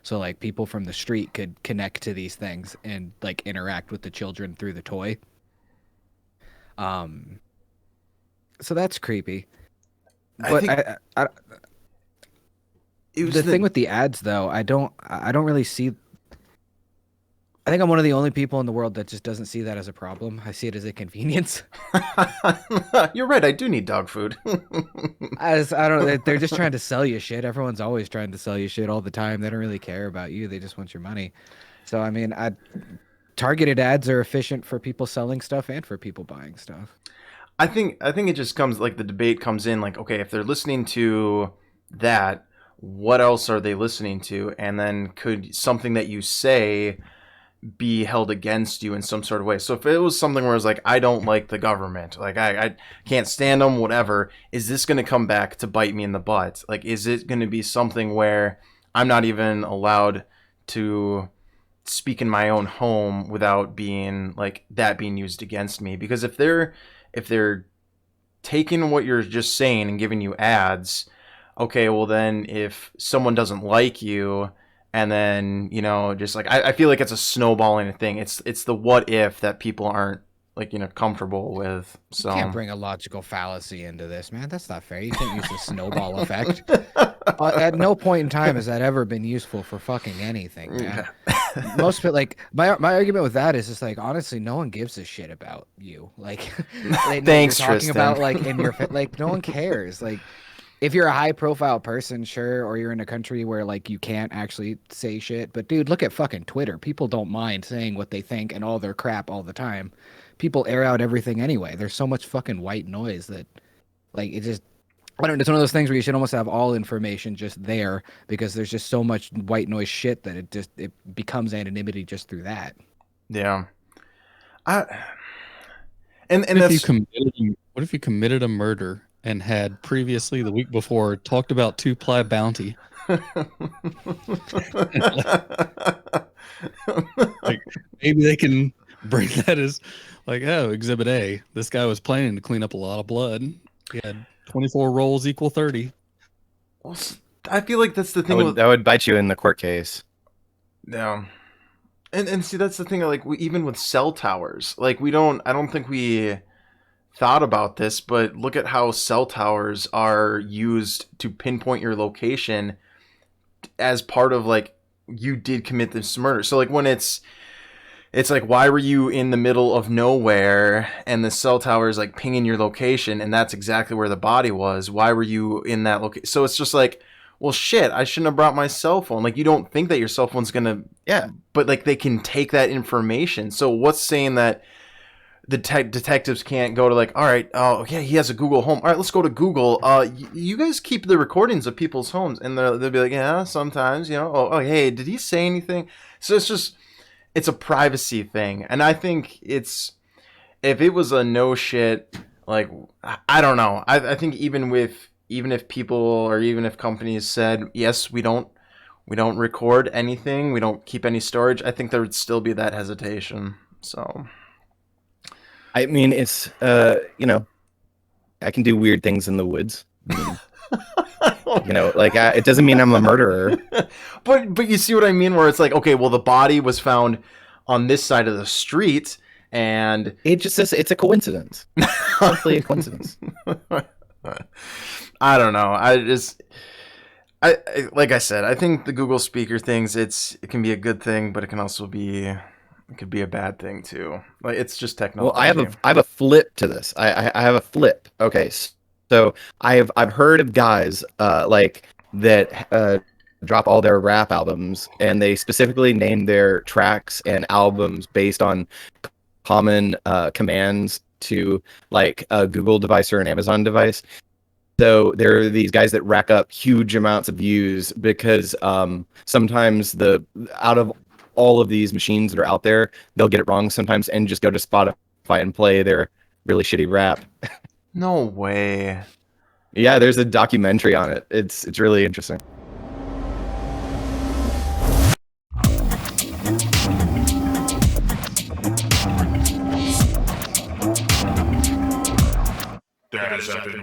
So like people from the street could connect to these things and like interact with the children through the toy. Um, so that's creepy. I But think it was the thing the with the ads though, I don't really see. I think I'm one of the only people in the world that just doesn't see that as a problem. I see it as a convenience. You're right, I do need dog food. As I don't, they're just trying to sell you shit. Everyone's always trying to sell you shit all the time. They don't really care about you. They just want your money. So I mean, targeted ads are efficient for people selling stuff and for people buying stuff. I think it just comes like the debate comes in like, okay, if they're listening to that, what else are they listening to? And then could something that you say be held against you in some sort of way? So if it was something where it's like, I don't like the government, like I can't stand them, whatever, is this going to come back to bite me in the butt? Like, is it going to be something where I'm not even allowed to speak in my own home without being like that being used against me? Because if they're taking what you're just saying and giving you ads, okay, well then if someone doesn't like you, and then just like I feel like it's a snowballing thing. It's the what if that people aren't like comfortable with. You can't So bring a logical fallacy into this, man. That's not fair. You can't use the snowball effect. At no point in time has that ever been useful for fucking anything, man. Most of it, like my argument with that is just like honestly, no one gives a shit about you. Like they know what you're Thanks, talking Tristan. about, like in your like no one cares. Like if you're a high profile person, sure, or you're in a country where like you can't actually say shit. But dude, look at fucking Twitter. People don't mind saying what they think and all their crap all the time. People air out everything anyway. There's so much fucking white noise that like it just I don't know, it's one of those things where you should almost have all information just there because there's just so much white noise shit that it becomes anonymity just through that. Yeah. I and What if you that's what if you committed a murder and had previously the week before talked about two-ply bounty? Like maybe they can bring that as like, oh, exhibit A. This guy was planning to clean up a lot of blood. He had 24 rolls equal 30. Well, I feel like that's the That thing would, with that would bite you in the court case. yeah. And see that's the thing like even with cell towers, like I don't think we thought about this, but look at how cell towers are used to pinpoint your location as part of like you did commit this murder. So like when it's like why were you in the middle of nowhere and the cell tower is like pinging your location and that's exactly where the body was. Why were you in that location? So it's just like, well shit, I shouldn't have brought my cell phone. Like you don't think that your cell phone's gonna Yeah. but like they can take that information. So what's saying that the detectives can't go to like, all right, oh yeah, he has a Google Home. All right, let's go to Google. You guys keep the recordings of people's homes, and they'll be like, yeah, sometimes, Oh, hey, did he say anything? So it's a privacy thing, and I think if it was a no shit, like I don't know. I think even if people or even if companies said yes, we don't record anything, we don't keep any storage, I think there would still be that hesitation. So. I mean, it's, I can do weird things in the woods. I mean, like, it doesn't mean I'm a murderer. But you see what I mean? Where it's like, okay, well, the body was found on this side of the street, and It just says it's a coincidence. Simply a coincidence. I don't know. I like I said, I think the Google Speaker things, it can be a good thing, but it can also be. It could be a bad thing too. Like it's just technology. Well, I have a flip to this. I have a flip. Okay, so I've heard of guys like that drop all their rap albums and they specifically name their tracks and albums based on common commands to like a Google device or an Amazon device. So there are these guys that rack up huge amounts of views because sometimes out of all of these machines that are out there, they'll get it wrong sometimes and just go to Spotify and play their really shitty rap. No way. Yeah, there's a documentary on it. It's really interesting. That is Epic